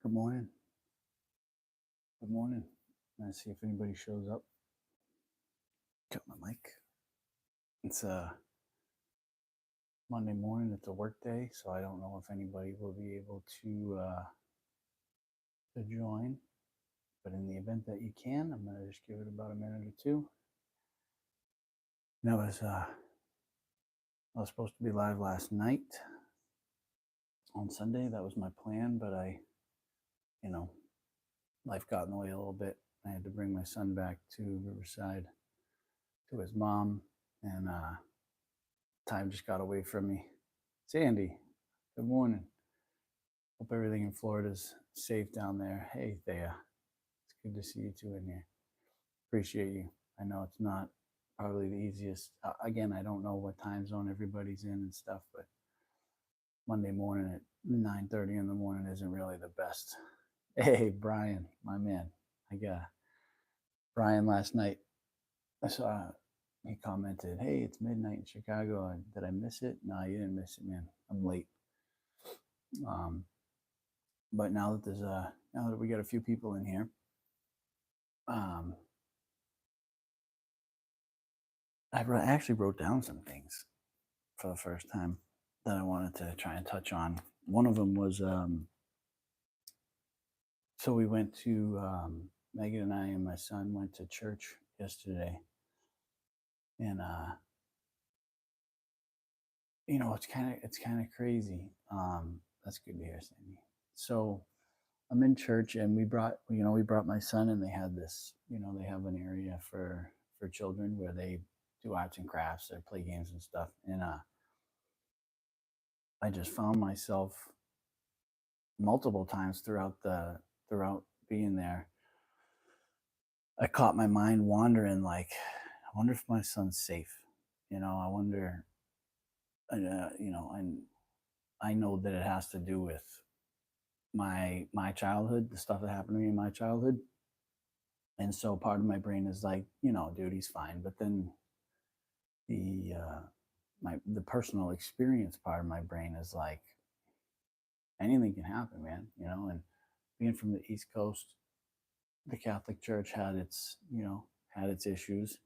Good morning. Good morning. Let's see if anybody shows up. Cut my mic. It's Monday morning. It's a work day, so I don't know if anybody will be able to join. But in the event that you can, I'm gonna just give it about a minute or two. And I was supposed to be live last night on Sunday. That was my plan, but life got in the way a little bit. I had to bring my son back to Riverside to his mom, and time just got away from me. Sandy, good morning. Hope everything in Florida's safe down there. Hey, Thea, it's good to see you two in here. Appreciate you. I know it's not probably the easiest. Again, I don't know what time zone everybody's in and stuff, but Monday morning at 9:30 in the morning isn't really the best. Hey, Brian, my man. I got Brian last night. I saw he commented, "Hey, it's midnight in Chicago. Did I miss it?" No, you didn't miss it, man. I'm late. But now that we got a few people in here, I actually wrote down some things for the first time that I wanted to try and touch on. One of them was so we went to Megan and I and my son went to church yesterday, and it's kind of crazy. That's good to hear, Sandy. So I'm in church, and we brought my son, and they had this, they have an area for children where they do arts and crafts or play games and stuff. And I just found myself multiple times throughout being there. I caught my mind wandering, like, I wonder if my son's safe. I wonder, and I know that it has to do with my childhood, the stuff that happened to me in my childhood. And so part of my brain is like, dude, he's fine. But then the personal experience part of my brain is like, anything can happen, man. And being from the East Coast, the Catholic Church had its issues,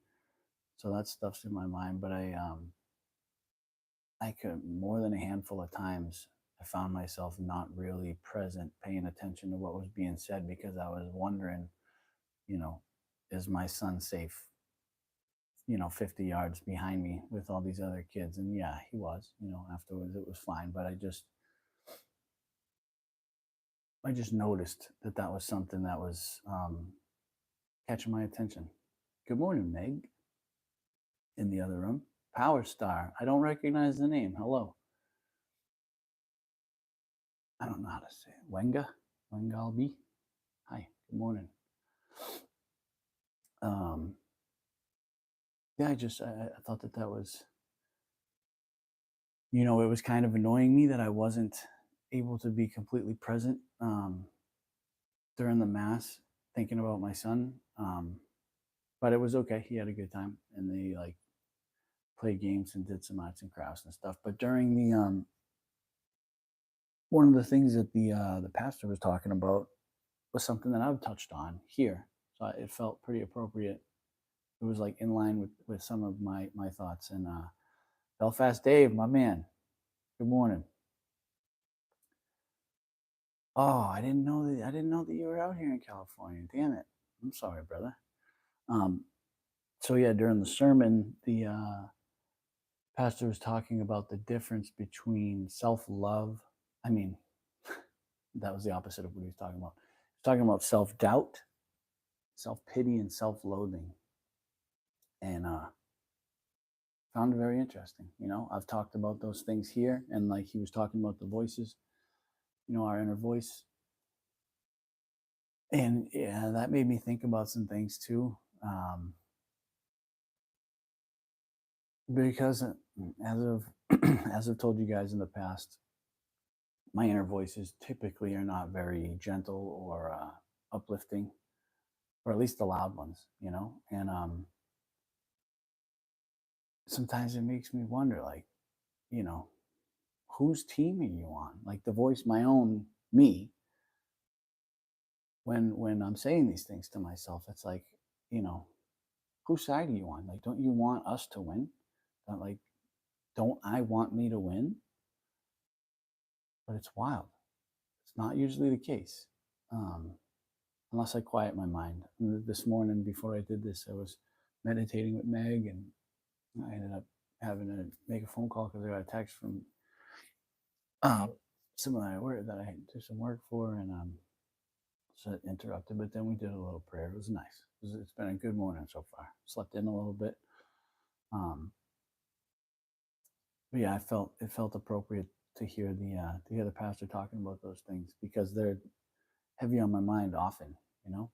so that stuff's in my mind. But I could, more than a handful of times, I found myself not really present, paying attention to what was being said, because I was wondering, is my son safe? 50 yards behind me with all these other kids. And yeah, he was. Afterwards it was fine, but I just noticed that was something that was catching my attention. Good morning, Meg, in the other room. Power Star. I don't recognize the name. Hello. I don't know how to say it. Wengalbi. Hi. Good morning. Yeah, I thought that was, it was kind of annoying me that I wasn't able to be completely present during the mass, thinking about my son. But it was okay. He had a good time, and they played games and did some arts and crafts and stuff. But during the one of the things that the pastor was talking about was something that I've touched on here, so it felt pretty appropriate. It was like in line with some of my thoughts. And Belfast Dave, my man, good morning. Oh, I didn't know that you were out here in California. Damn it. I'm sorry, brother. So yeah, during the sermon, the pastor was talking about the difference between self-love. I mean, that was the opposite of what he was talking about. He was talking about self-doubt, self-pity, and self-loathing. And found it very interesting. I've talked about those things here, and like he was talking about the voices, our inner voice. And yeah, that made me think about some things too. Because as I've told you guys in the past, my inner voices typically are not very gentle or uplifting, or at least the loud ones, and sometimes it makes me wonder, like, whose team are you on? Like, the voice, my own me, when I'm saying these things to myself, it's like, you know, whose side are you on? Like, don't you want us to win? Like, don't I want me to win? But it's wild. It's not usually the case, um, unless I quiet my mind. This morning, before I did this, I was meditating with Meg, and I ended up having to make a phone call because I got a text from someone that I do some work for, and so it interrupted. But then we did a little prayer. It was nice. It's been a good morning so far. Slept in a little bit. Um, but yeah, it felt appropriate to hear the pastor talking about those things because they're heavy on my mind often. You know,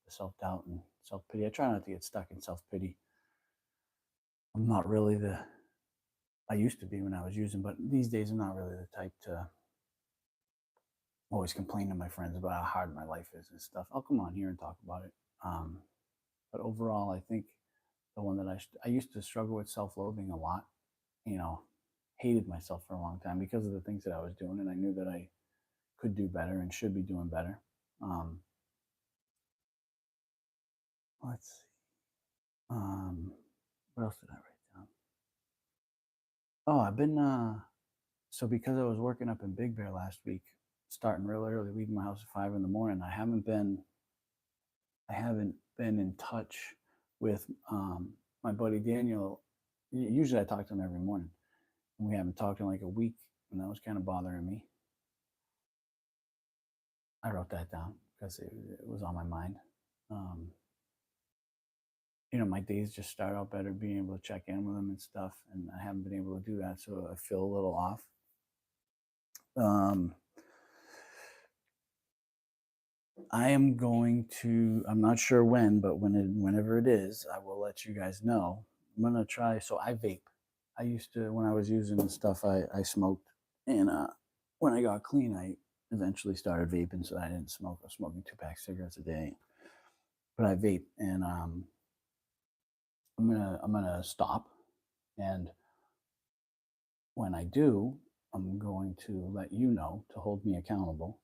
the self doubt and self pity. I try not to get stuck in self pity. I'm not really the I used to be when I was using, but these days I'm not really the type to always complain to my friends about how hard my life is and stuff. I'll come on here and talk about it. Um, but overall, I think the one that I used to struggle with self-loathing a lot. You know, hated myself for a long time because of the things that I was doing, and I knew that I could do better and should be doing better. Um, let's see. What else did I write down? Oh, I've been so because I was working up in Big Bear last week, starting real early, leaving my house at 5 in the morning. I haven't been in touch with my buddy Daniel. Usually I talk to him every morning, and we haven't talked in like a week, and that was kind of bothering me. I wrote that down because it was on my mind. Um, my days just start out better being able to check in with him and stuff, and I haven't been able to do that, so I feel a little off. Um, I'm not sure when, but whenever it is, I will let you guys know. I'm going to try. So I vape. I used to, when I was using stuff, I smoked. And when I got clean, I eventually started vaping so I didn't smoke. I was smoking 2 pack cigarettes a day. But I vape, and I'm gonna stop. And when I do, I'm going to let you know to hold me accountable.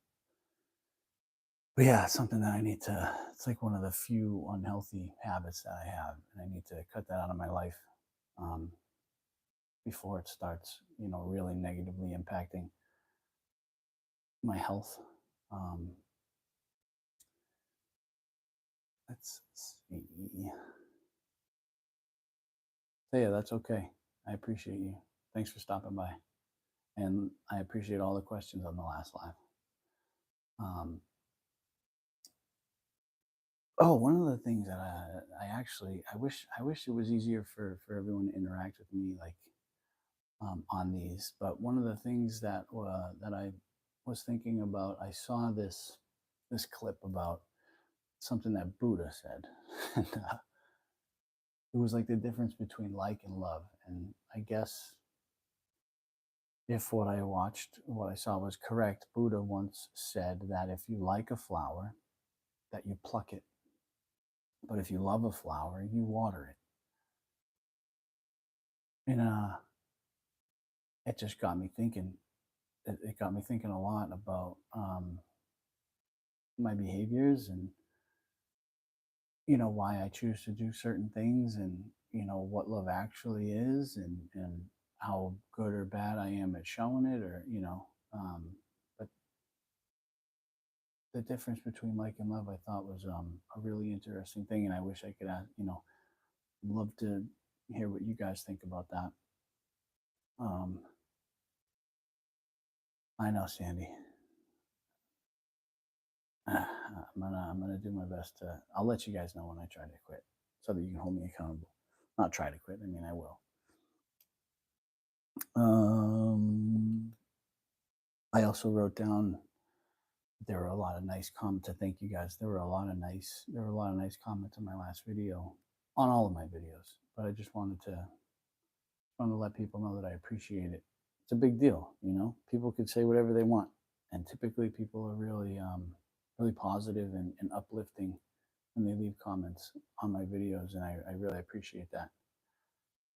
But yeah, it's something that it's like one of the few unhealthy habits that I have, and I need to cut that out of my life um, before it starts, really negatively impacting my health. Um, let's see. So yeah, that's okay. I appreciate you. Thanks for stopping by. And I appreciate all the questions on the last live. Oh, one of the things that I wish it was easier for everyone to interact with me, like on these. But one of the things that I was thinking about, I saw this clip about something that Buddha said, and it was like the difference between like and love. And I guess if what I saw was correct, Buddha once said that if you like a flower, that you pluck it, but if you love a flower, you water it. And it just got me thinking. It got me thinking a lot about my behaviors and why I choose to do certain things, and what love actually is, and how good or bad I am at showing it, or but the difference between like and love I thought was a really interesting thing, and I wish I could ask, love to hear what you guys think about that. um I know, Sandy. I'm gonna do my best to. I'll let you guys know when I try to quit, so that you can hold me accountable. Not try to quit. I mean, I will. Um, I also wrote down there were a lot of nice comments. To thank you guys. There were a lot of nice comments in my last video, on all of my videos. But I just wanted to let people know that I appreciate it. It's a big deal, People could say whatever they want, and typically people are really positive and uplifting when they leave comments on my videos, and I really appreciate that.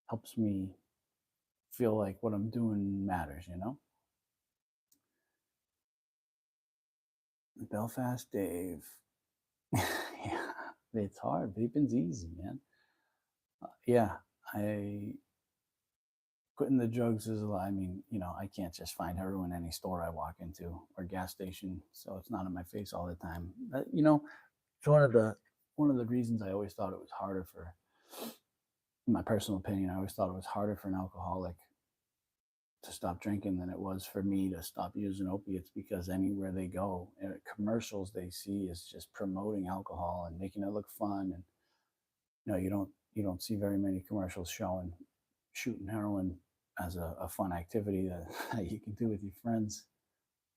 Helps me feel like what I'm doing matters. Belfast Dave. Yeah, it's hard. Vaping's easy, man. Yeah, I quitting the drugs is a lot. I mean, I can't just find heroin any store I walk into or gas station, so it's not in my face all the time. It's one of the reasons I always thought it was harder for, in my personal opinion, I always thought it was harder for an alcoholic to stop drinking than it was for me to stop using opiates, because anywhere they go, commercials they see is just promoting alcohol and making it look fun. And you don't see very many commercials showing shooting heroin as a fun activity that you can do with your friends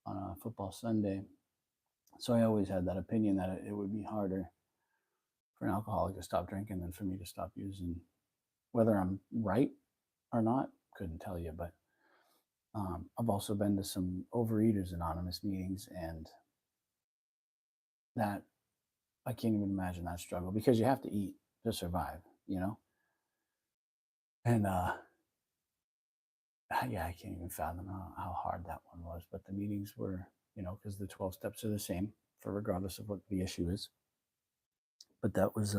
on a football Sunday. So I always had that opinion that it would be harder for an alcoholic to stop drinking than for me to stop using. Whether I'm right or not, couldn't tell you. But I've also been to some Overeaters Anonymous meetings, and that I can't even imagine that struggle, because you have to eat to survive, you know? And yeah, I can't even fathom how hard that one was. But the meetings were, because the 12 steps are the same for regardless of what the issue is. But that was,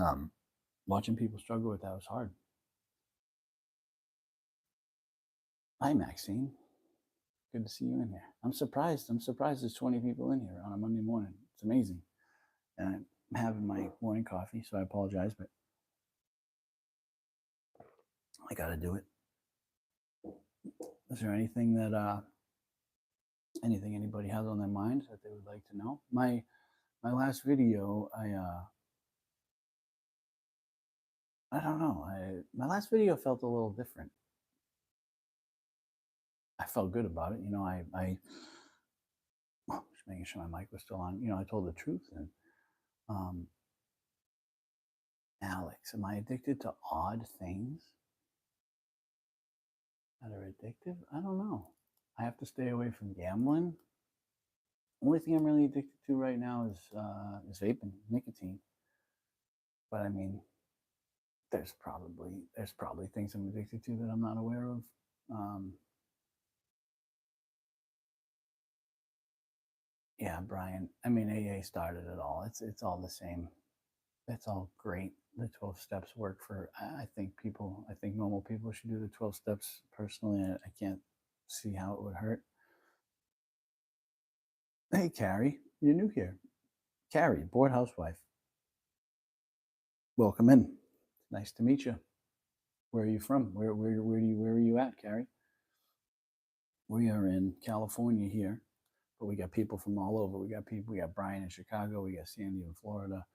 watching people struggle with that was hard. Hi, Maxine. Good to see you in here. I'm surprised. There's 20 people in here on a Monday morning. It's amazing. And I'm having my morning coffee, so I apologize, but I got to do it. Is there anything that anything anybody has on their mind that they would like to know? My last video, I don't know. My last video felt a little different. I felt good about it. Just making sure my mic was still on. I told the truth. And Alex, am I addicted to odd things that are addictive? I don't know. I have to stay away from gambling. Only thing I'm really addicted to right now is vaping, nicotine. But I mean, there's probably things I'm addicted to that I'm not aware of. Yeah, Brian. I mean, AA started it all. It's all the same. It's all great. The 12 steps work for, I think people. I think normal people should do the 12 steps. Personally, I can't see how it would hurt. Hey, Carrie, you're new here. Carrie, bored housewife. Welcome in. Nice to meet you. Where are you from? Where are you at, Carrie? We are in California here, but we got people from all over. We got Brian in Chicago. We got Sandy in Florida.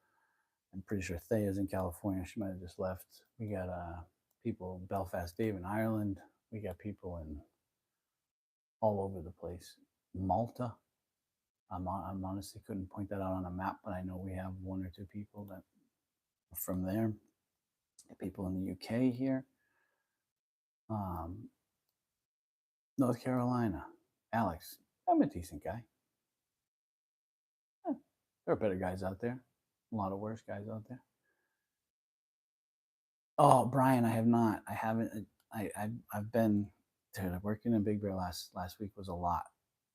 I'm pretty sure Thea's in California. She might have just left. We got people, Belfast Dave in Ireland. We got people in all over the place. Malta. I'm honestly couldn't point that out on a map, but I know we have one or two people that are from there. People in the UK here. North Carolina. Alex, I'm a decent guy. There are better guys out there. A lot of worse guys out there. Oh, Brian, I have not. I haven't. I've been. Dude, working in Big Bear last week was a lot.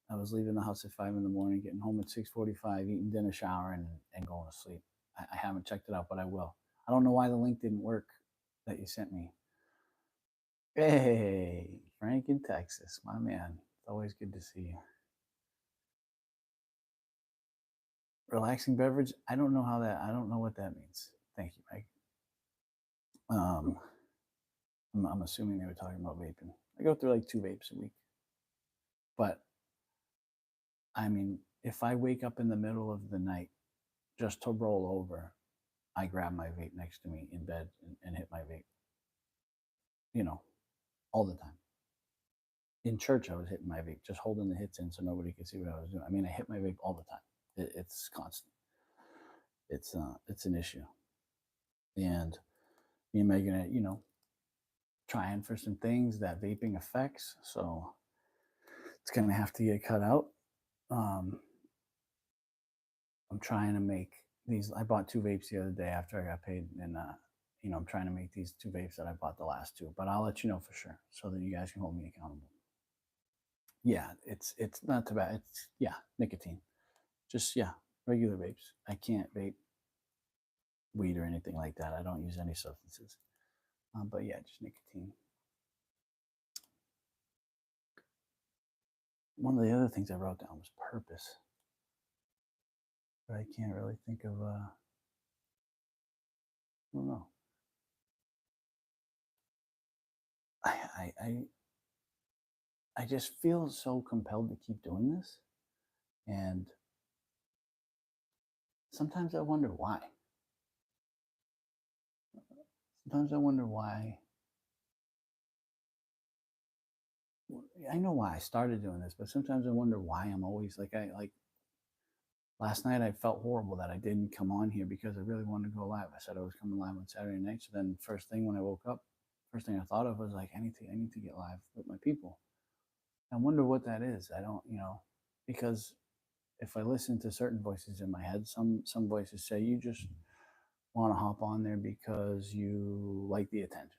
I was leaving the house at 5 in the morning, getting home at 6:45, eating dinner, showering, and going to sleep. I haven't checked it out, but I will. I don't know why the link didn't work that you sent me. Hey, Frank in Texas, my man. It's always good to see you. Relaxing beverage. I don't know what that means. Thank you, Mike. I'm assuming they were talking about vaping. I go through like 2 vapes a week. But I mean, if I wake up in the middle of the night just to roll over, I grab my vape next to me in bed and hit my vape. All the time. In church, I was hitting my vape, just holding the hits in so nobody could see what I was doing. I mean, I hit my vape all the time. It's constant. It's an issue. And me and Megan are, trying for some things that vaping affects. So it's going to have to get cut out. I'm trying to make these. I bought 2 vapes the other day after I got paid. And, I'm trying to make these 2 vapes that I bought the last 2. But I'll let you know for sure so that you guys can hold me accountable. Yeah, it's not too bad. It's, nicotine. Just, regular vapes. I can't vape weed or anything like that. I don't use any substances. But yeah, just nicotine. One of the other things I wrote down was purpose, but I can't really think of. I don't know. I I just feel so compelled to keep doing this, and sometimes I wonder why. Sometimes I wonder why. I know why I started doing this, but sometimes I wonder why I'm always like last night I felt horrible that I didn't come on here because I really wanted to go live. I said I was coming live on Saturday night. So then first thing when I woke up, first thing I thought of was like I need to get live with my people. I wonder what that is. I don't, because if I listen to certain voices in my head, some voices say you just want to hop on there because you like the attention.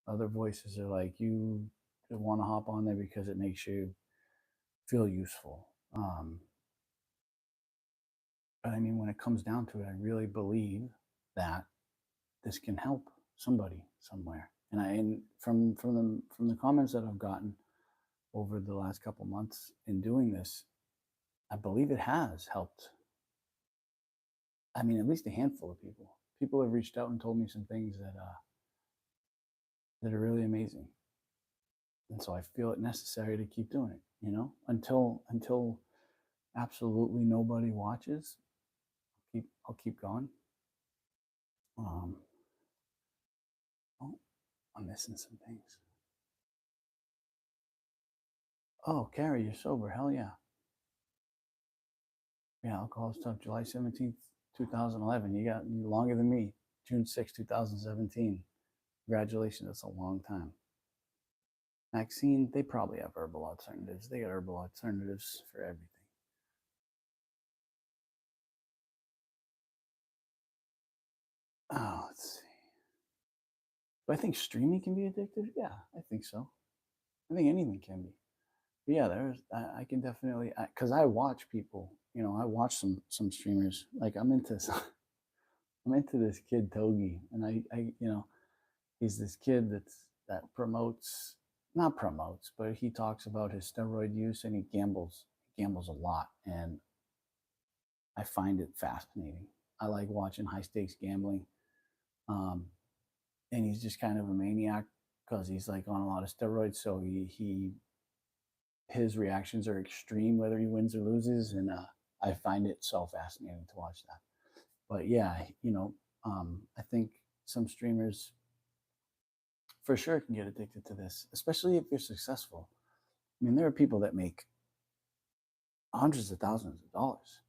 Other voices are like you want to hop on there because it makes you feel useful. But I mean, when it comes down to it, I really believe that this can help somebody somewhere. And from the comments that I've gotten over the last couple months in doing this, I believe it has helped. I mean, at least a handful of people. People have reached out and told me some things that are really amazing, and so I feel it necessary to keep doing it. Until absolutely nobody watches, I'll keep going. Um, oh, I'm missing some things. Oh, Carrie, you're sober. Hell yeah. Yeah, alcohol stuff. July 17th, 2011. You longer than me. June 6th, 2017. Congratulations. That's a long time. Maxine, they probably have herbal alternatives. They got herbal alternatives for everything. Oh, let's see. Do I think streaming can be addictive? Yeah, I think so. I think anything can be. But yeah, I can definitely, because I watch people. I watch some streamers. Like I'm into this kid Togi, and he's this kid that promotes, not promotes, but he talks about his steroid use, and he gambles a lot, and I find it fascinating. I like watching high stakes gambling, um, and he's just kind of a maniac because he's like on a lot of steroids, so he his reactions are extreme whether he wins or loses, and I find it so fascinating to watch that. But yeah, I think some streamers for sure can get addicted to this, especially if you're successful. I mean, there are people that make hundreds of thousands of dollars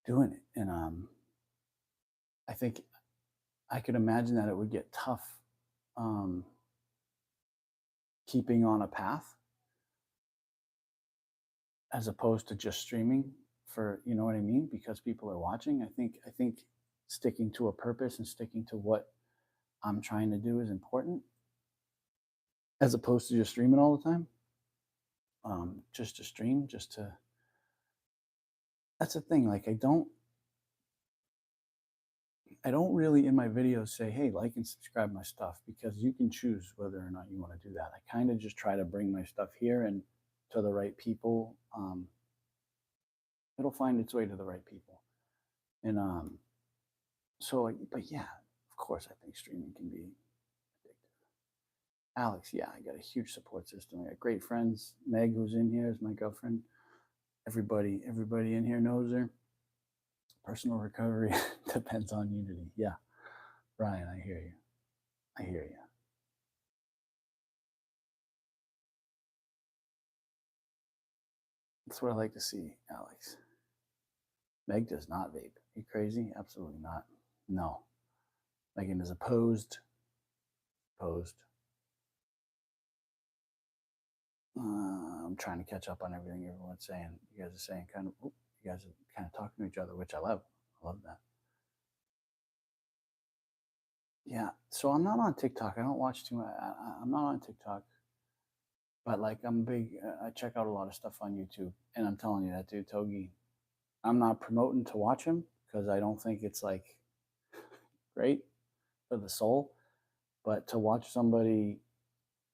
doing it, and I think I could imagine that it would get tough um, keeping on a path as opposed to just streaming for what I mean, because people are watching. I think sticking to a purpose and sticking to what I'm trying to do is important, as opposed to just streaming all the time. Just to stream, just to. That's the thing. Like I don't really in my videos say, hey, like and subscribe my stuff, because you can choose whether or not you want to do that. I kind of just try to bring my stuff here and to the right people. It'll find its way to the right people. And but yeah, of course, I think streaming can be addictive. Alex, yeah, I got a huge support system. I got great friends. Meg, who's in here, is my girlfriend. Everybody in here knows her. Personal recovery depends on unity. Yeah, Brian, I hear you. I hear you. That's what I like to see, Alex. Meg does not vape. Are you crazy? Absolutely not. No. Megan is opposed. Opposed. I'm trying to catch up on everything everyone's saying. You guys are saying kind of, you guys are kind of talking to each other, which I love. I love that. Yeah. So I'm not on TikTok. I don't watch too much. I'm not on TikTok, but like I'm big. I check out a lot of stuff on YouTube, and I'm telling you that dude Togi. I'm not promoting to watch him because I don't think it's like great for the soul. But to watch somebody,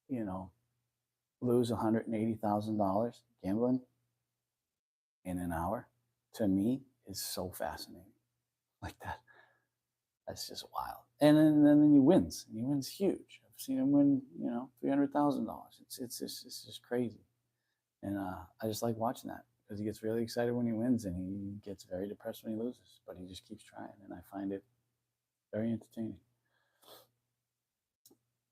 you know, lose $180,000 gambling in an hour, to me, is so fascinating. Like that, that's just wild. And then he wins. And he wins huge. I've seen him win, $300,000. It's just crazy. And I just like watching that because he gets really excited when he wins, and he gets very depressed when he loses. But he just keeps trying, and I find it very entertaining.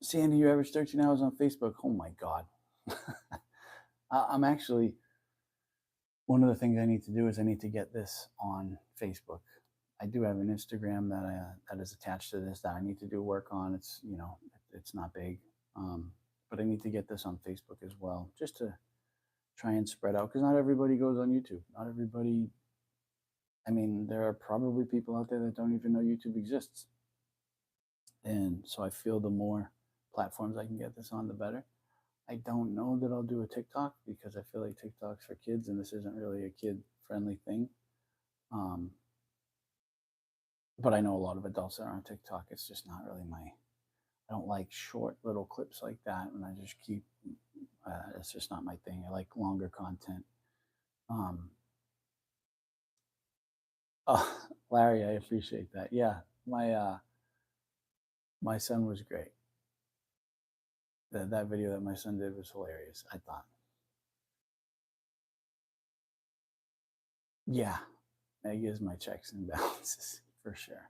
Sandy, you average 13 hours on Facebook. Oh my God. I'm actually, one of the things I need to do is I need to get this on Facebook. I do have an Instagram that is attached to this that I need to do work on. It's not big, but I need to get this on Facebook as well, just to try and spread out, because not everybody goes on YouTube. Not everybody. I mean, there are probably people out there that don't even know YouTube exists, and so I feel the more platforms I can get this on, the better. I don't know that I'll do a TikTok because I feel like TikTok's for kids, and this isn't really a kid-friendly thing. Um, but I know a lot of adults that are on TikTok. It's just not really my. I don't like short little clips like that, and I just keep. It's just not my thing. I like longer content. Um, oh, Larry, I appreciate that. Yeah, my son was great. That video that my son did was hilarious, I thought. Yeah, Meg is my checks and balances for sure.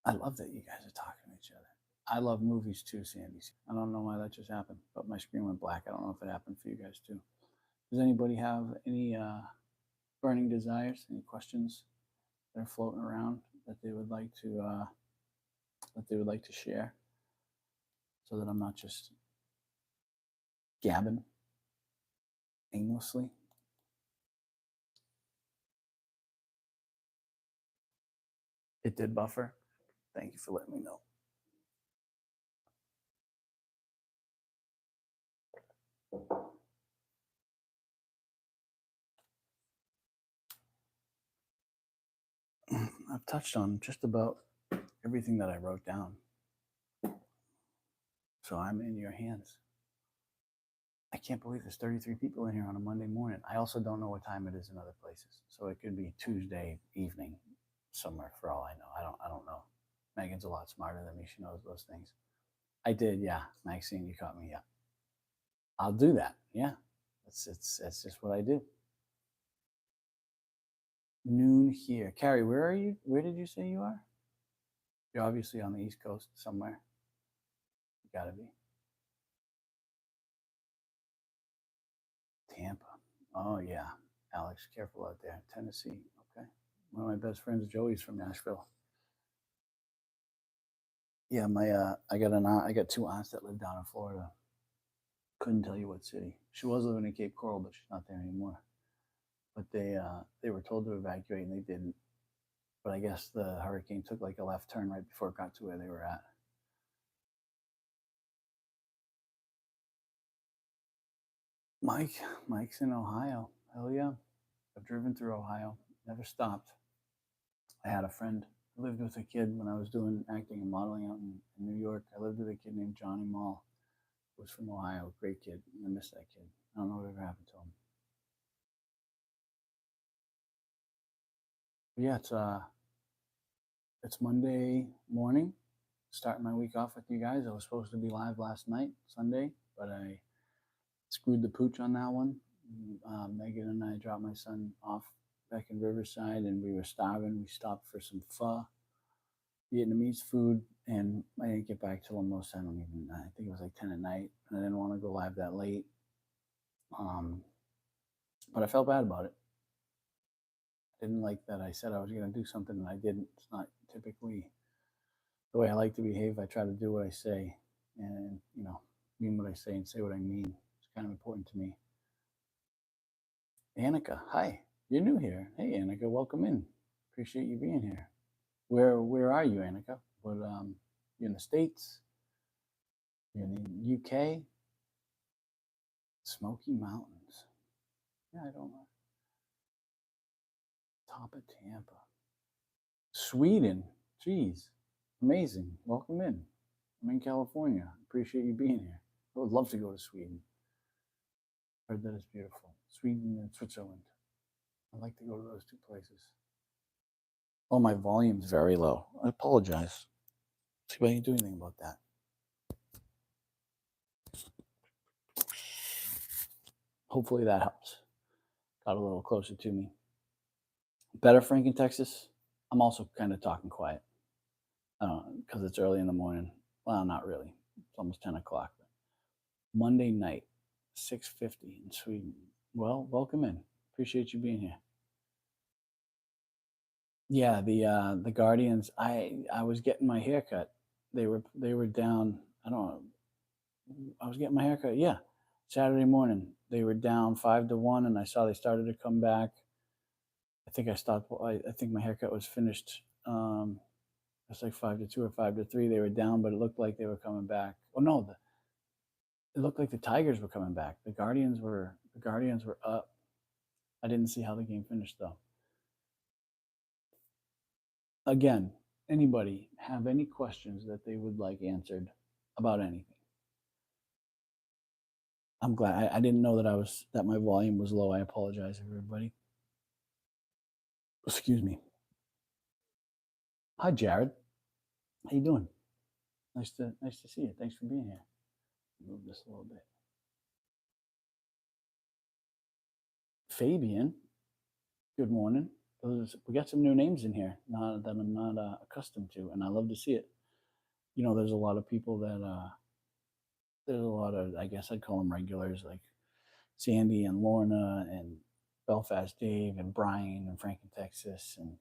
I love that you guys are talking to each other. I love movies too, Sandy. I don't know why that just happened, but my screen went black. I don't know if it happened for you guys too. Does anybody have any burning desires, any questions that are floating around that they would like to share, so that I'm not just gabbing aimlessly? It did buffer. Thank you for letting me know. I've touched on just about everything that I wrote down. So I'm in your hands. I can't believe there's 33 people in here on a Monday morning. I also don't know what time it is in other places. So it could be Tuesday evening somewhere for all I know. I don't know. Megan's a lot smarter than me. She knows those things. I did, yeah. Maxine, you caught me, yeah. I'll do that. Yeah. That's just what I do. Noon here. Carrie, where are you? Where did you say you are? You're obviously on the East Coast somewhere. You gotta be. Tampa. Oh yeah. Alex, careful out there. Tennessee. Okay. One of my best friends, Joey's from Nashville. Yeah, I got two aunts that live down in Florida. Couldn't tell you what city. She was living in Cape Coral, but she's not there anymore. But they were told to evacuate, and they didn't. But I guess the hurricane took like a left turn right before it got to where they were at. Mike's in Ohio. Hell yeah. I've driven through Ohio. Never stopped. I had a friend. I lived with a kid when I was doing acting and modeling out in New York. I lived with a kid named Johnny Mall, who was from Ohio. Great kid. I miss that kid. I don't know what ever happened to him. But yeah, it's Monday morning. Starting my week off with you guys. I was supposed to be live last night, Sunday, but I screwed the pooch on that one. Megan and I dropped my son off back in Riverside, and we were starving. We stopped for some pho, Vietnamese food, and I didn't get back till almost, I don't even, I think it was like 10 at night, and I didn't want to go live that late. Um, but I felt bad about it. I didn't like that I said I was going to do something and I didn't. It's not typically the way I like to behave. I try to do what I say and, mean what I say and say what I mean. It's kind of important to me. Annika, hi. You're new here. Hey, Annika, welcome in. Appreciate you being here. Where are you, Annika? But you're in the States. You're in the UK. Smoky Mountains. Yeah, I don't know. Top of Tampa. Sweden. Jeez. Amazing. Welcome in. I'm in California. Appreciate you being here. I would love to go to Sweden. Heard that it's beautiful. Sweden and Switzerland. I'd like to go to those two places. Oh, my volume's very low. I apologize. See if I can do anything about that. Hopefully that helps. Got a little closer to me. Better, Frank, in Texas? I'm also kind of talking quiet. Because it's early in the morning. Well, not really. It's almost 10 o'clock. Monday night, 6:50 in Sweden. Well, welcome in. Appreciate you being here. Yeah, the Guardians. I was getting my haircut. They were down. I don't know. I was getting my haircut. Yeah, Saturday morning. They were down 5-1, and I saw they started to come back. I think I stopped. I think my haircut was finished. It's like 5-2 or 5-3. They were down, but it looked like they were coming back. Oh no, it looked like the Tigers were coming back. The Guardians were up. I didn't see how the game finished though. Again, anybody have any questions that they would like answered about anything? I'm glad. I didn't know that my volume was low. I apologize, everybody. Excuse me. Hi, Jared. How you doing? Nice to see you. Thanks for being here. Move this a little bit. Fabian, good morning. We got some new names in here that I'm not accustomed to, and I love to see it. There's a lot of people that there's a lot of, I guess I'd call them regulars, like Sandy and Lorna and Belfast Dave and Brian and Frank in Texas, and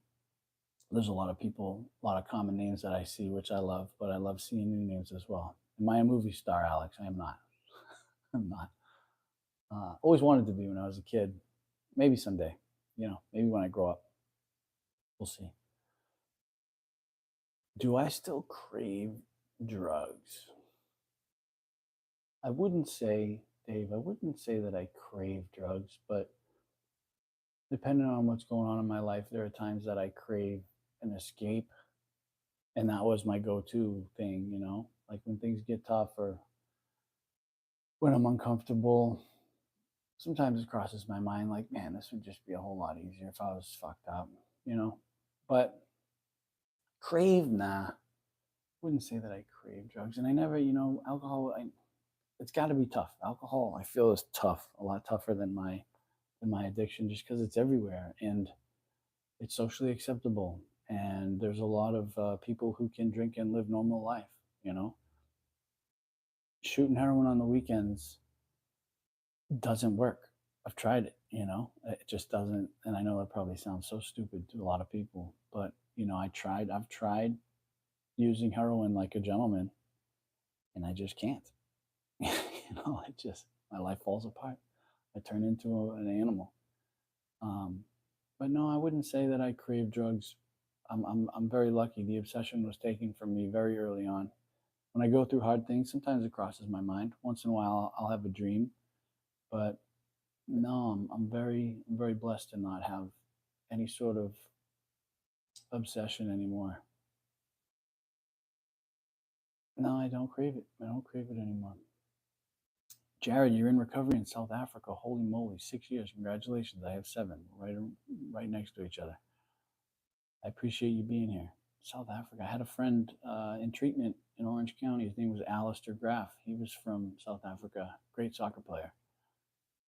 there's a lot of people, a lot of common names that I see, which I love, but I love seeing new names as well. Am I a movie star, Alex? I am not. I'm not. Always wanted to be when I was a kid. Maybe someday. Maybe when I grow up. We'll see. Do I still crave drugs? I wouldn't say, Dave, I wouldn't say that I crave drugs, but depending on what's going on in my life, there are times that I crave an escape. And that was my go to thing, like when things get tough or when I'm uncomfortable. Sometimes it crosses my mind, like, man, this would just be a whole lot easier if I was fucked up, you know? But crave, nah. Wouldn't say that I crave drugs. And I never, alcohol, it's got to be tough. Alcohol, I feel, is tough, a lot tougher than my addiction, just because it's everywhere and it's socially acceptable. And there's a lot of people who can drink and live normal life. You know, shooting heroin on the weekends doesn't work. I've tried it. It just doesn't. And I know that probably sounds so stupid to a lot of people, but I've tried using heroin like a gentleman, and I just can't. It just my life falls apart. I turn into an animal. Um, but no, I wouldn't say that I crave drugs. I'm very lucky. The obsession was taken from me very early on. When I go through hard things, sometimes it crosses my mind. Once in a while, I'll have a dream, but no, I'm very blessed to not have any sort of obsession anymore. No, I don't crave it. I don't crave it anymore. Jared, you're in recovery in South Africa. Holy moly, 6 years. Congratulations. I have 7, right next to each other. I appreciate you being here. South Africa. I had a friend in treatment in Orange County. His name was Alistair Graff. He was from South Africa. Great soccer player.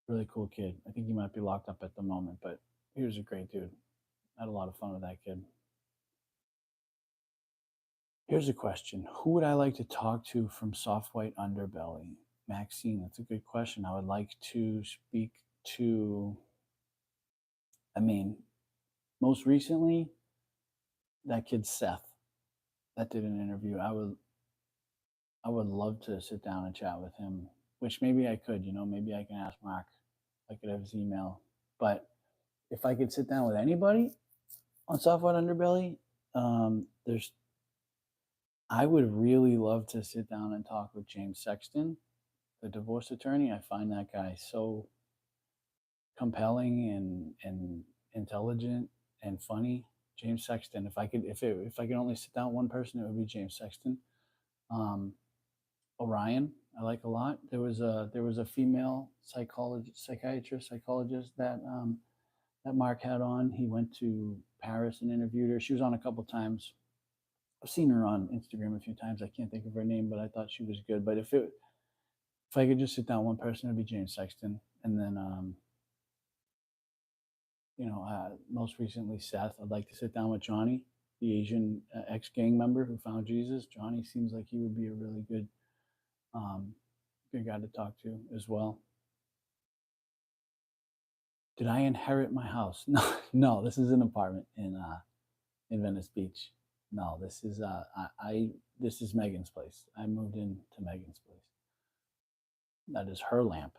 Really cool kid. I think he might be locked up at the moment, but he was a great dude. I had a lot of fun with that kid. Here's a question. Who would I like to talk to from Soft White Underbelly? Maxine, that's a good question. I would like to speak to, most recently, that kid Seth that did an interview. I would love to sit down and chat with him, which maybe I could, maybe I can ask Mark. I could have his email. But if I could sit down with anybody on Soft White Underbelly, there's I would really love to sit down and talk with James Sexton, the divorce attorney. I find that guy so compelling and intelligent and funny. James Sexton. If I could only sit down one person, it would be James Sexton. Um, Orion, I like a lot. There was a female psychologist that Mark had on. He went to Paris and interviewed her. She was on a couple times. I've seen her on Instagram a few times. I can't think of her name, but I thought she was good. But if I could just sit down one person, it'd be James Sexton, and then most recently Seth. I'd like to sit down with Johnny, the Asian ex-gang member who found Jesus. Johnny seems like he would be a really um, good guy to talk to as well. Did I inherit my house? No, no. This is an apartment in Venice Beach. No, this is this is Megan's place. I moved into Megan's place. That is her lamp.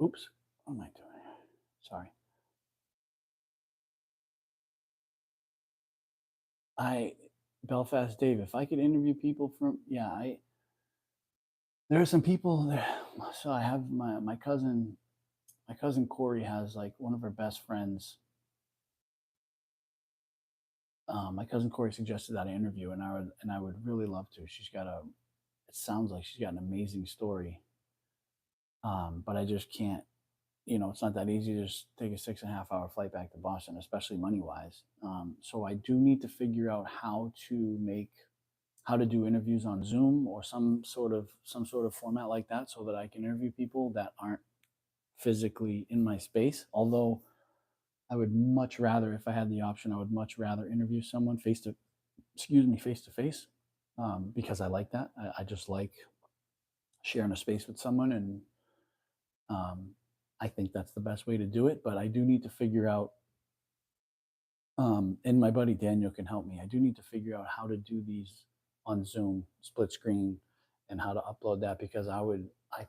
Oops, what am I doing here? Sorry. I Belfast Dave. If I could interview people from, yeah, there are some people there. So I have my cousin. My cousin Corey has like one of her best friends. My cousin Corey suggested that I interview, and I would really love to. She's got a. It sounds like she's got an amazing story. But I just can't. It's not that easy to just take a 6.5 hour flight back to Boston, especially money wise. So I do need to figure out how to do interviews on Zoom or some sort of format like that, so that I can interview people that aren't physically in my space. Although I would much rather, if I had the option, I would much rather interview someone face to face, because I like that. I just like sharing a space with someone, and um, I think that's the best way to do it. But I do need to figure out, and my buddy Daniel can help me. I do need to figure out how to do these on Zoom, split screen, and how to upload that, because I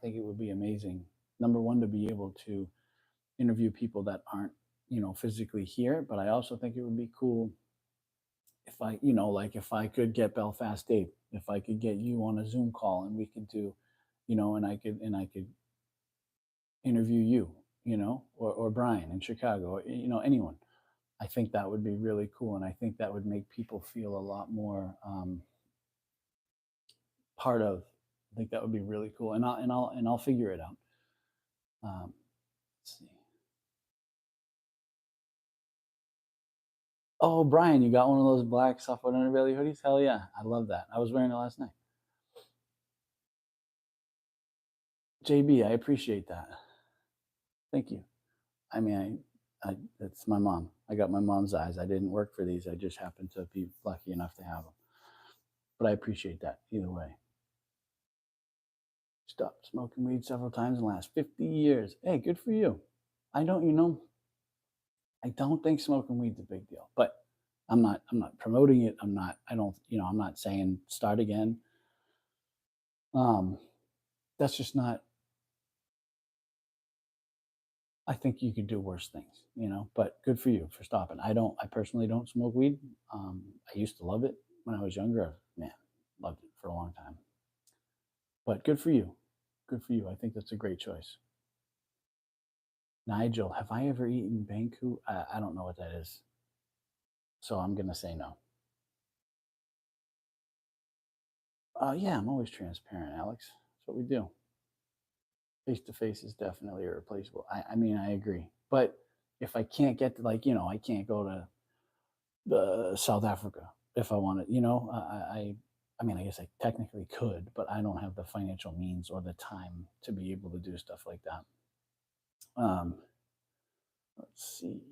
think it would be amazing. Number one, to be able to interview people that aren't, physically here, but I also think it would be cool if like if I could get Belfast Dave, if I could get you on a Zoom call and we could do, and I could interview you, or Brian in Chicago, or, anyone. I think that would be really cool, and I think that would make people feel a lot more part of. I think that would be really cool, and I'll figure it out. Let's see. Oh, Brian, you got one of those black softwood underbelly hoodies? Hell yeah, I love that. I was wearing it last night. JB, I appreciate that. Thank you. I mean, it's my mom. I got my mom's eyes. I didn't work for these. I just happened to be lucky enough to have them. But I appreciate that either way. Stopped smoking weed several times in the last 50 years. Hey, good for you. I don't, I don't think smoking weed's a big deal, but I'm not promoting it. I'm not saying start again. Um, that's just not, I think you could do worse things, but good for you for stopping. I personally don't smoke weed. I used to love it when I was younger. Man, loved it for a long time, but good for you. Good for you. I think that's a great choice. Nigel, have I ever eaten Banku? I don't know what that is. So I'm going to say no. Yeah, I'm always transparent, Alex. That's what we do. Face to face is definitely irreplaceable. I mean, I agree. But if I can't get to, I can't go to South Africa if I wanted, I mean, I guess I technically could, but I don't have the financial means or the time to be able to do stuff like that. Let's see.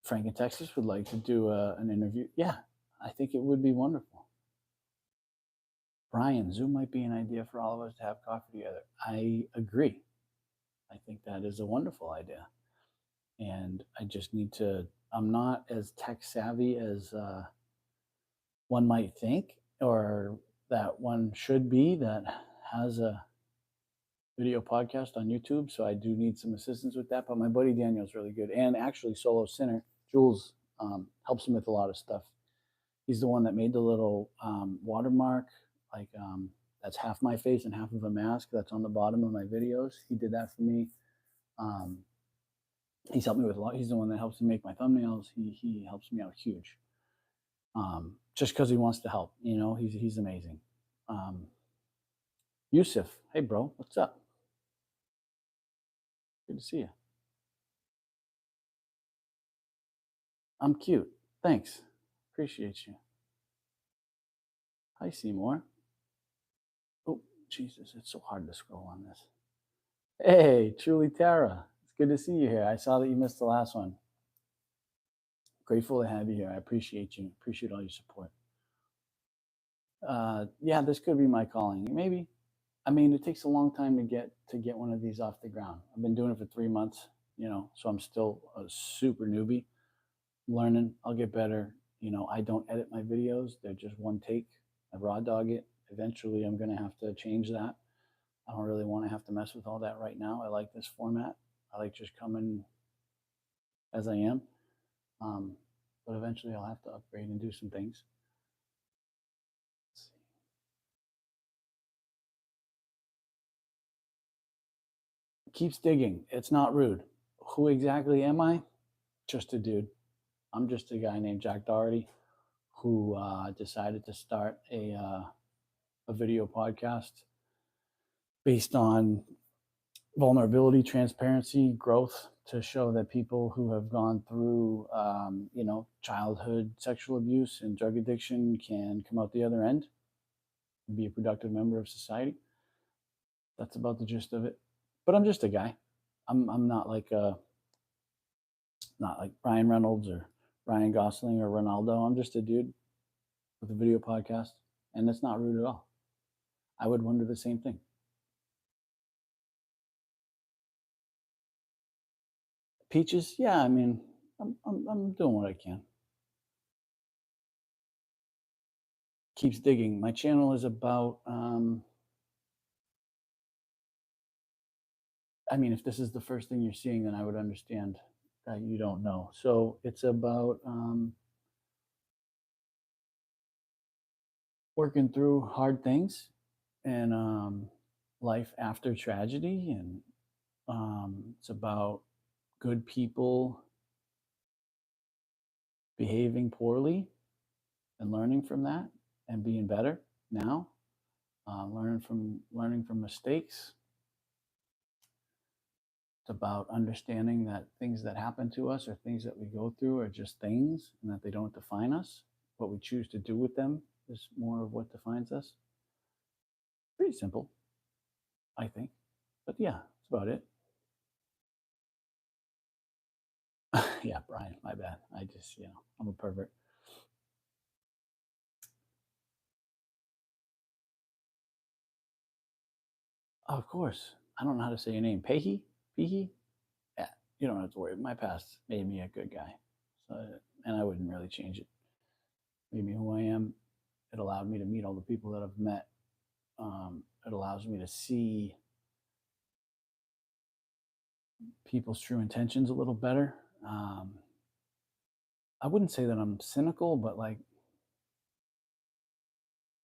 Frank in Texas would like to do an interview. Yeah, I think it would be wonderful. Brian, Zoom might be an idea for all of us to have coffee together. I agree. I think that is a wonderful idea. And I just need to, I'm not as tech savvy as one might think, or that one should be, that has a video podcast on YouTube. So I do need some assistance with that. But my buddy Daniel's really good. And actually, Solo Sinner, Jules, helps him with a lot of stuff. He's the one that made the little watermark, like That's half my face and half of a mask that's on the bottom of my videos. He did that for me. Um, he's helped me with a lot. He's the one that helps me make my thumbnails. He helps me out huge. Just because he wants to help, he's amazing. Yusuf, hey bro, what's up? Good to see you. I'm cute. Thanks. Appreciate you. Hi, Seymour. Oh, Jesus, it's so hard to scroll on this. Hey, truly Tara. It's good to see you here. I saw that you missed the last one. Grateful to have you here. I appreciate you. Appreciate all your support. Yeah, this could be my calling. Maybe. I mean, it takes a long time to get one of these off the ground. I've been doing it for 3 months, so I'm still a super newbie, learning. I'll get better. I don't edit my videos; they're just one take. I raw dog it. Eventually, I'm gonna have to change that. I don't really want to have to mess with all that right now. I like this format. I like just coming as I am. But eventually, I'll have to upgrade and do some things. Keeps digging. It's not rude. Who exactly am I? Just a dude. I'm just a guy named Jack Doherty who decided to start a video podcast based on vulnerability, transparency, growth, to show that people who have gone through, childhood sexual abuse and drug addiction can come out the other end and be a productive member of society. That's about the gist of it. But I'm just a guy. I'm not like Ryan Reynolds or Ryan Gosling or Ronaldo. I'm just a dude with a video podcast, and it's not rude at all. I would wonder the same thing. Peaches, yeah. I mean, I'm doing what I can. Keeps digging. My channel is about. I mean, if this is the first thing you're seeing, then I would understand that you don't know. So it's about working through hard things and life after tragedy, and it's about good people behaving poorly and learning from that and being better now. Learning from mistakes. It's about understanding that things that happen to us or things that we go through are just things, and that they don't define us. What we choose to do with them is more of what defines us. Pretty simple, I think. But yeah, that's about it. Yeah, Brian, my bad. I just, I'm a pervert. Oh, of course. I don't know how to say your name. Pehi? Pehi? Yeah, you don't have to worry. My past made me a good guy. So, and I wouldn't really change it. Made me who I am. It allowed me to meet all the people that I've met. It allows me to see people's true intentions a little better. I wouldn't say that I'm cynical, but like,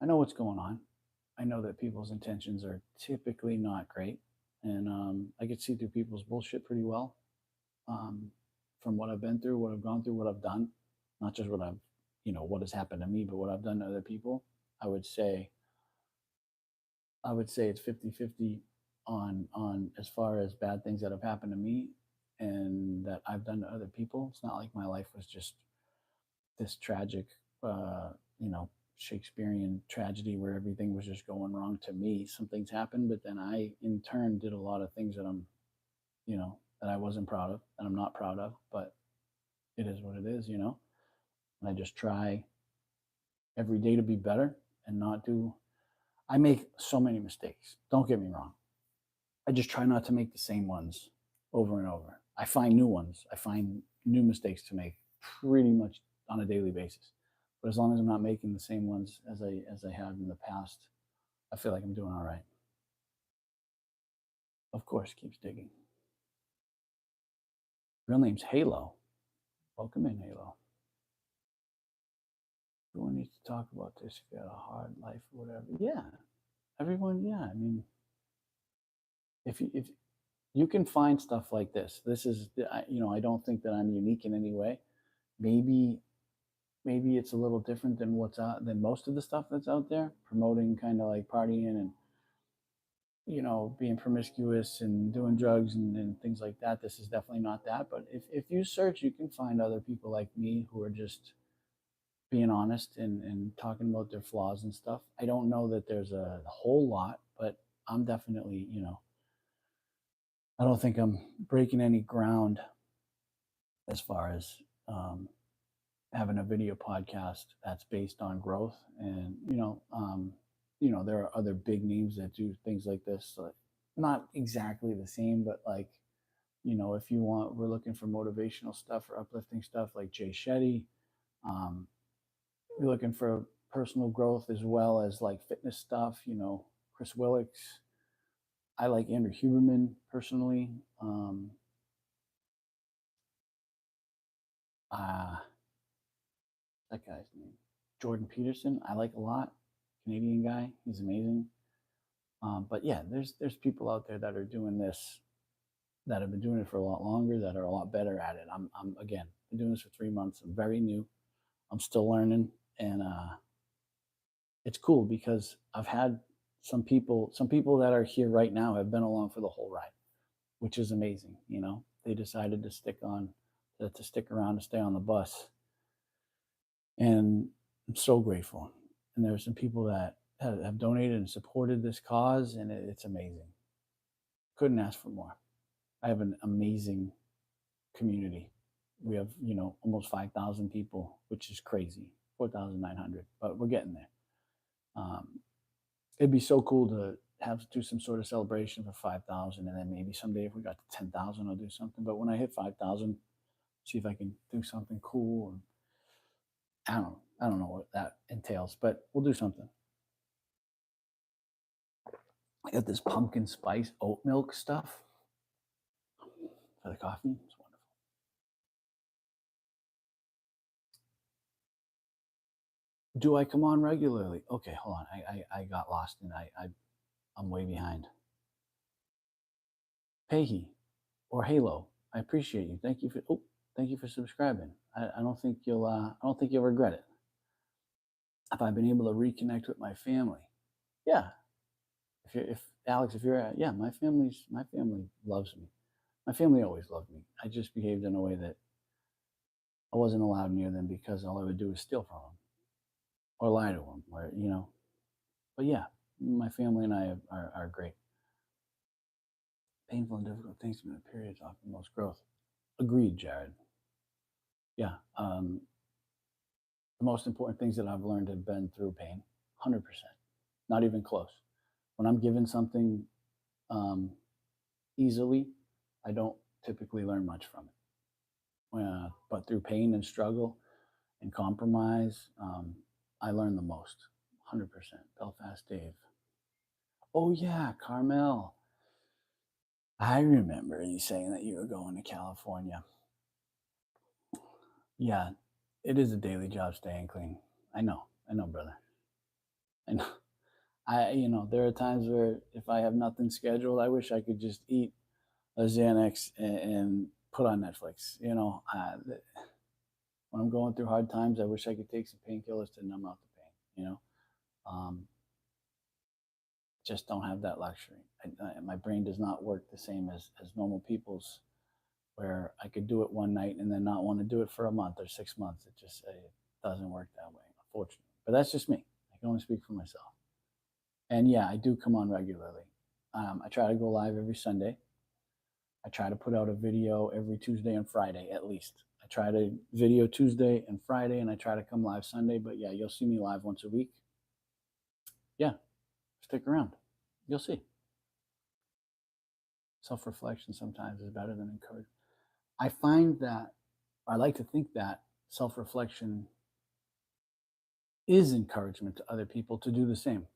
I know what's going on. I know that people's intentions are typically not great, and I can see through people's bullshit pretty well. Um, from what I've been through, what I've gone through, what I've done, not just what has happened to me, but what I've done to other people. I would say, it's 50-50 on as far as bad things that have happened to me and that I've done to other people. It's not like my life was just this tragic, you know, Shakespearean tragedy where everything was just going wrong to me. Some things happened, but then I, in turn, did a lot of things that that I wasn't proud of, and I'm not proud of, but it is what it is. And I just try every day to be better and not do. I make so many mistakes. Don't get me wrong. I just try not to make the same ones over and over. I find new ones. I find new mistakes to make pretty much on a daily basis. But as long as I'm not making the same ones as I have in the past, I feel like I'm doing all right. Of course, keeps digging. Real name's Halo. Welcome in, Halo. Everyone needs to talk about this if you had a hard life or whatever. Yeah. everyone, yeah. I mean, if you can find stuff like this is, I don't think that I'm unique in any way. Maybe maybe it's a little different than what's out than most of the stuff that's out there promoting kind of like partying and being promiscuous and doing drugs and things like that. This is definitely not that. But if you search, you can find other people like me who are just being honest and talking about their flaws and stuff. I don't know that there's a whole lot, but I'm definitely, I don't think I'm breaking any ground as far as um, having a video podcast that's based on growth. And there are other big names that do things like this, like, not exactly the same, but like, if you want, we're looking for motivational stuff or uplifting stuff like Jay Shetty. um, you're looking for personal growth as well as like fitness stuff, Chris Willicks. I like Andrew Huberman personally. uh, that guy's name, Jordan Peterson, I like a lot. Canadian guy, he's amazing. But yeah, there's people out there that are doing this, that have been doing it for a lot longer, that are a lot better at it. I'm again, been doing this for 3 months. I'm very new. I'm still learning, and it's cool because I've had some people that are here right now have been along for the whole ride, which is amazing. They decided to stick around, to stay on the bus, and I'm so grateful. And there are some people that have donated and supported this cause, and it's amazing. Couldn't ask for more. I have an amazing community. We have, almost 5,000 people, which is crazy. 4,900, but we're getting there. Um, it'd be so cool to do some sort of celebration for 5,000, and then maybe someday if we got to 10,000, I'll do something. But when I hit 5,000, see if I can do something cool. And I don't know what that entails, but we'll do something. I got this pumpkin spice oat milk stuff for the coffee. It's wonderful. Do I come on regularly? Okay, hold on. I got lost and I'm way behind. Payhe or Halo, I appreciate you. Thank you for subscribing. I don't think you'll regret it. Have I been able to reconnect with my family? Yeah. If Alex, if you're yeah, my family loves me. My family always loved me. I just behaved in a way that I wasn't allowed near them because all I would do is steal from them or lie to them, or. But yeah, my family and I are great. Painful and difficult things in the periods offer most growth. Agreed, Jared. Yeah. The most important things that I've learned have been through pain. 100%. Not even close. When I'm given something um, easily, I don't typically learn much from it. But through pain and struggle and compromise, I learn the most. 100%. Belfast Dave. Oh, yeah, Carmel. I remember you saying that you were going to California. Yeah, it is a daily job staying clean. I know, brother. I know. There are times where if I have nothing scheduled, I wish I could just eat a Xanax and put on Netflix. When I'm going through hard times, I wish I could take some painkillers to numb out the pain. Um, just don't have that luxury. My brain does not work the same as normal people's, where I could do it one night and then not want to do it for a month or 6 months. It doesn't work that way, unfortunately. But that's just me. I can only speak for myself. And yeah, I do come on regularly. I try to go live every Sunday. I try to put out a video every Tuesday and Friday at least. I try to video Tuesday and Friday, and I try to come live Sunday. But yeah, you'll see me live once a week. Yeah, stick around. You'll see. Self reflection sometimes is better than encouragement. I find that, I like to think that self reflection is encouragement to other people to do the same.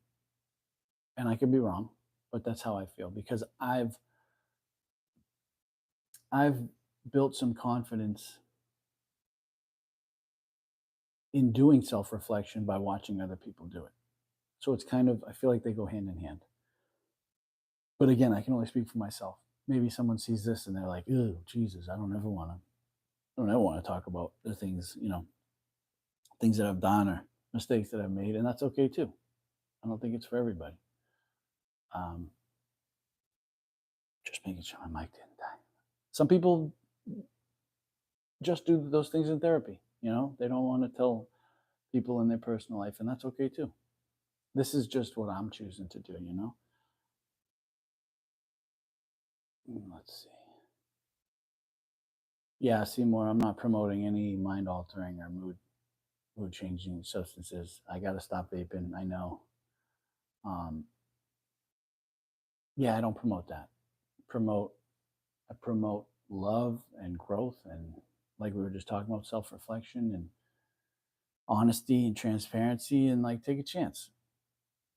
And I could be wrong, but that's how I feel because I've built some confidence in doing self reflection by watching other people do it. So it's kind of, I feel like they go hand in hand. But again, I can only speak for myself. Maybe someone sees this and they're like, "Oh, Jesus, I don't ever want to talk about the things, things that I've done or mistakes that I've made," and that's okay too. I don't think it's for everybody. Um, just making sure my mic didn't die. Some people just do those things in therapy. They don't want to tell people in their personal life, and that's okay too. This is just what I'm choosing to do. Let's see. Yeah, Seymour, I'm not promoting any mind altering or mood changing substances. I got to stop vaping. I know. Um, yeah, I don't promote that. Promote I promote love and growth, and like we were just talking about, self reflection and honesty and transparency, and like take a chance.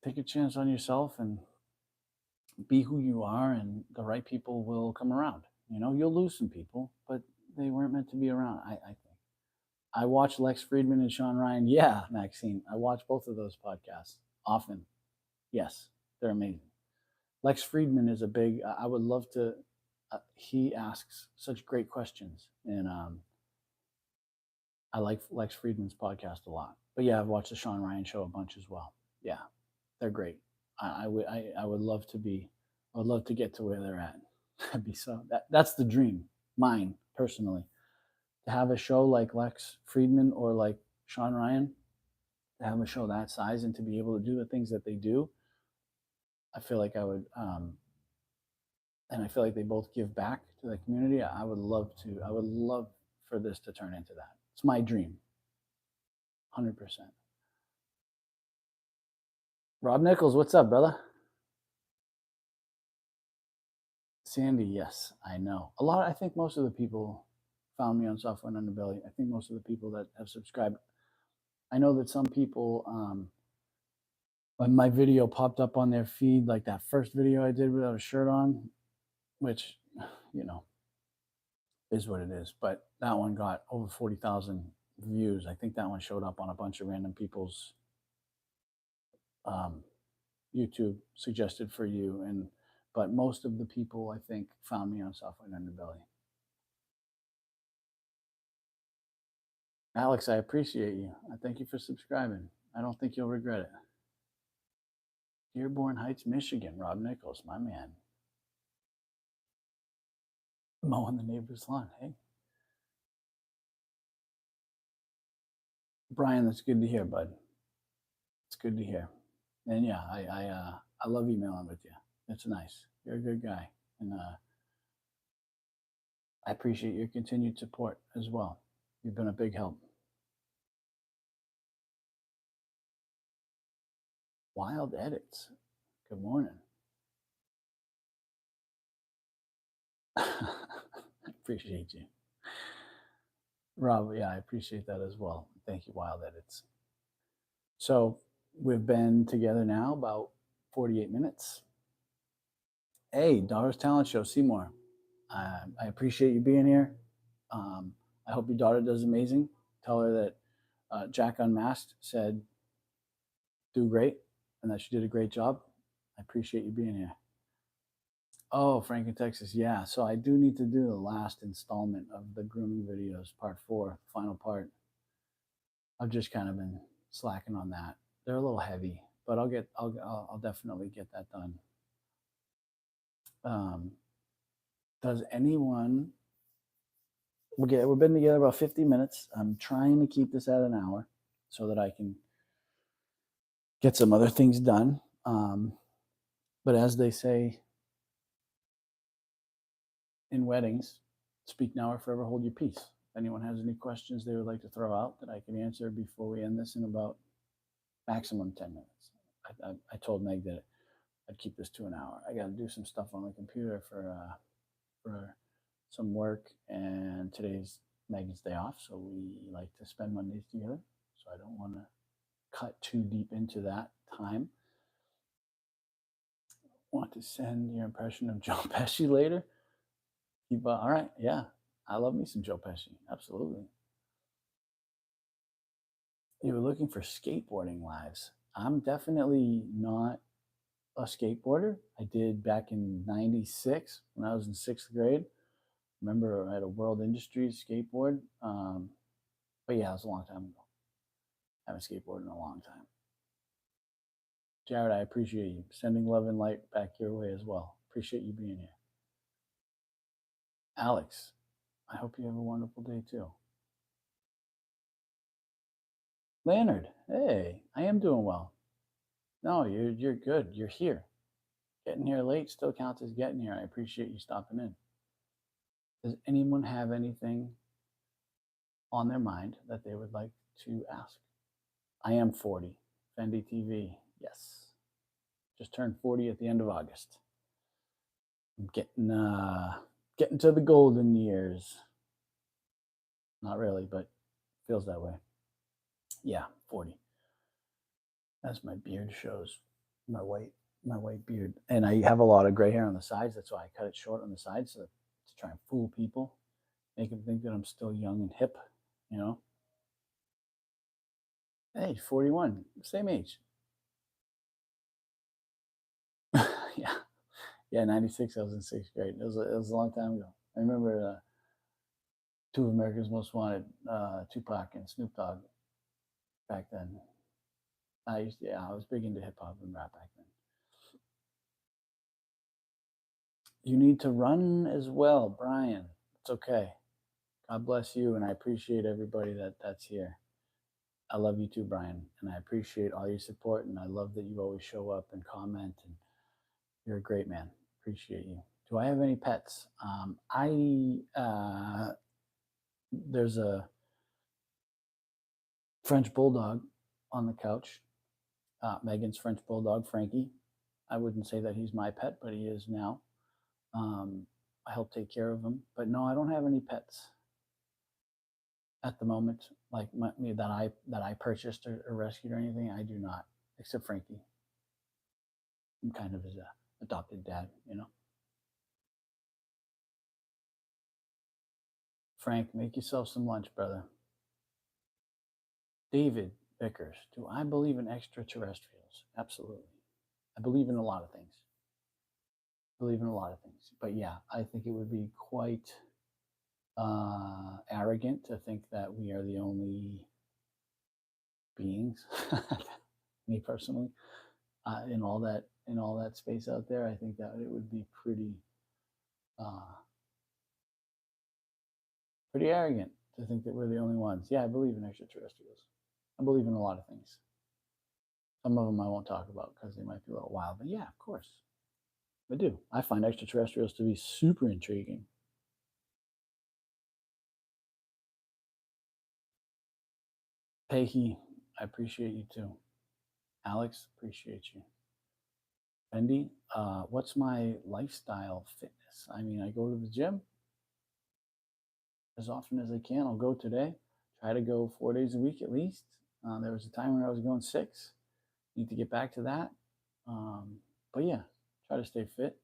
Take a chance on yourself and be who you are, and the right people will come around. You'll lose some people, but they weren't meant to be around. I think. I watch Lex Friedman and Sean Ryan. Yeah, Maxine. I watch both of those podcasts often. Yes, they're amazing. Lex Friedman is a big. I would love to. He asks such great questions, and I like Lex Friedman's podcast a lot. But yeah, I've watched the Sean Ryan show a bunch as well. Yeah, they're great. I would love to be. I would love to get to where they're at. That'd be so. That's the dream, mine personally, to have a show like Lex Friedman or like Sean Ryan, to have a show that size and to be able to do the things that they do. I feel like I would, and I feel like they both give back to the community. I would love to. I would love for this to turn into that. It's my dream, 100%. Rob Nichols, what's up, brother? Sandy, yes, I know. I think most of the people found me on Software and Underbelly. I think most of the people that have subscribed, I know that some people, when my video popped up on their feed, like that first video I did without a shirt on, which, you know, is what it is. But that one got over 40,000 views. I think that one showed up on a bunch of random people's um, YouTube suggested for you. But most of the people, I think, found me on Software and Underbelly. Alex, I appreciate you. I thank you for subscribing. I don't think you'll regret it. Dearborn Heights, Michigan. Rob Nichols, my man. Mowing the neighbor's lawn. Hey, Brian, that's good to hear, bud. It's good to hear. And yeah, I love emailing with you. It's nice. You're a good guy, and I appreciate your continued support as well. You've been a big help. Wild Edits. Good morning. I appreciate you, Rob. Yeah, I appreciate that as well. Thank you, Wild Edits. So we've been together now about 48 minutes. Hey, Daughter's Talent Show, Seymour. I appreciate you being here. I hope your daughter does amazing. Tell her that Jack Unmasked said do great and that she did a great job. I appreciate you being here. Oh, Frank in Texas. Yeah. So I do need to do the last installment of the grooming videos, part 4, final part. I've just kind of been slacking on that. They're a little heavy, but I'll definitely get that done. Does anyone? We've been together about 50 minutes. I'm trying to keep this at an hour so that I can get some other things done. But as they say in weddings, speak now or forever hold your peace. If anyone has any questions they would like to throw out that I can answer before we end this in about maximum 10 minutes. I told Meg that I'd keep this to an hour. I got to do some stuff on my computer for some work, and today's Megan's day off, so we like to spend Mondays together. So I don't want to cut too deep into that time. Want to send your impression of Joe Pesci later? All right, yeah. I love me some Joe Pesci. Absolutely. You were looking for skateboarding lives. I'm definitely not a skateboarder. I did back in '96 when I was in sixth grade. Remember, I had a World Industries skateboard. But yeah, it was a long time ago. I haven't skateboarded in a long time. Jared, I appreciate you sending love and light back your way as well. Appreciate you being here. Alex, I hope you have a wonderful day too. Leonard, hey, I am doing well. No, you're good. You're here. Getting here late still counts as getting here. I appreciate you stopping in. Does anyone have anything on their mind that they would like to ask? I am 40. Fendi TV, yes. Just turned 40 at the end of August. I'm getting to the golden years. Not really, but feels that way. Yeah, 40. As my beard shows, my white beard, and I have a lot of gray hair on the sides. That's why I cut it short on the sides to try and fool people, make them think that I'm still young and hip. You know, hey, 41, same age. Yeah, yeah, 96. I was in sixth grade. It was a long time ago. I remember two of America's Most Wanted, Tupac and Snoop Dogg back then. I was big into hip hop and rap back then. You need to run as well, Brian. It's okay. God bless you, and I appreciate everybody that's here. I love you too, Brian, and I appreciate all your support, and I love that you always show up and comment, and you're a great man. Appreciate you. Do I have any pets? There's a French bulldog on the couch. Megan's French bulldog, Frankie. I wouldn't say that he's my pet, but he is now. I help take care of him, but no, I don't have any pets at the moment, like that I purchased or rescued or anything. I do not, except Frankie. I'm kind of his adopted dad, you know. Frank, make yourself some lunch, brother. David Vickers, do I believe in extraterrestrials? Absolutely. I believe in a lot of things. But yeah, I think it would be quite arrogant to think that we are the only beings. Me personally, in all that space out there, I think that it would be uh, pretty arrogant to think that we're the only ones. Yeah, I believe in extraterrestrials. I believe in a lot of things. Some of them I won't talk about because they might be a little wild. But yeah, of course, I do. I find extraterrestrials to be super intriguing. Peggy, I appreciate you too. Alex, appreciate you. Bendy, what's my lifestyle fitness? I mean, I go to the gym as often as I can. I'll go today. Try to go 4 days a week at least. There was a time where I was going six. Need to get back to that. But yeah, try to stay fit.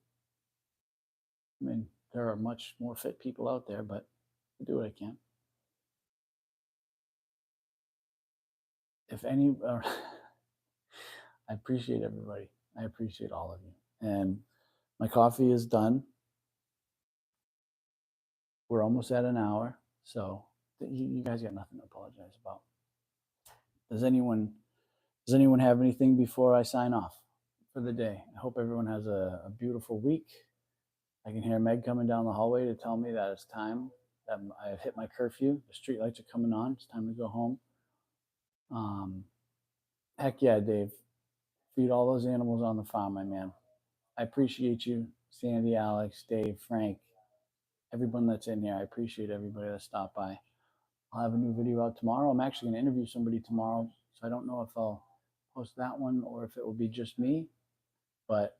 I mean, there are much more fit people out there, but I do what I can. If any, I appreciate everybody. I appreciate all of you. And my coffee is done. We're almost at an hour, so you guys got nothing to apologize about. Does anyone have anything before I sign off for the day? I hope everyone has a beautiful week. I can hear Meg coming down the hallway to tell me that it's time, that I have hit my curfew. The street lights are coming on. It's time to go home. Heck yeah, Dave. Feed all those animals on the farm, my man. I appreciate you, Sandy, Alex, Dave, Frank, everyone that's in here. I appreciate everybody that stopped by. I'll have a new video out tomorrow. I'm actually going to interview somebody tomorrow, so I don't know if I'll post that one or if it will be just me. But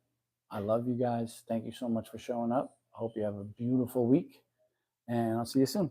I love you guys. Thank you so much for showing up. I hope you have a beautiful week, and I'll see you soon.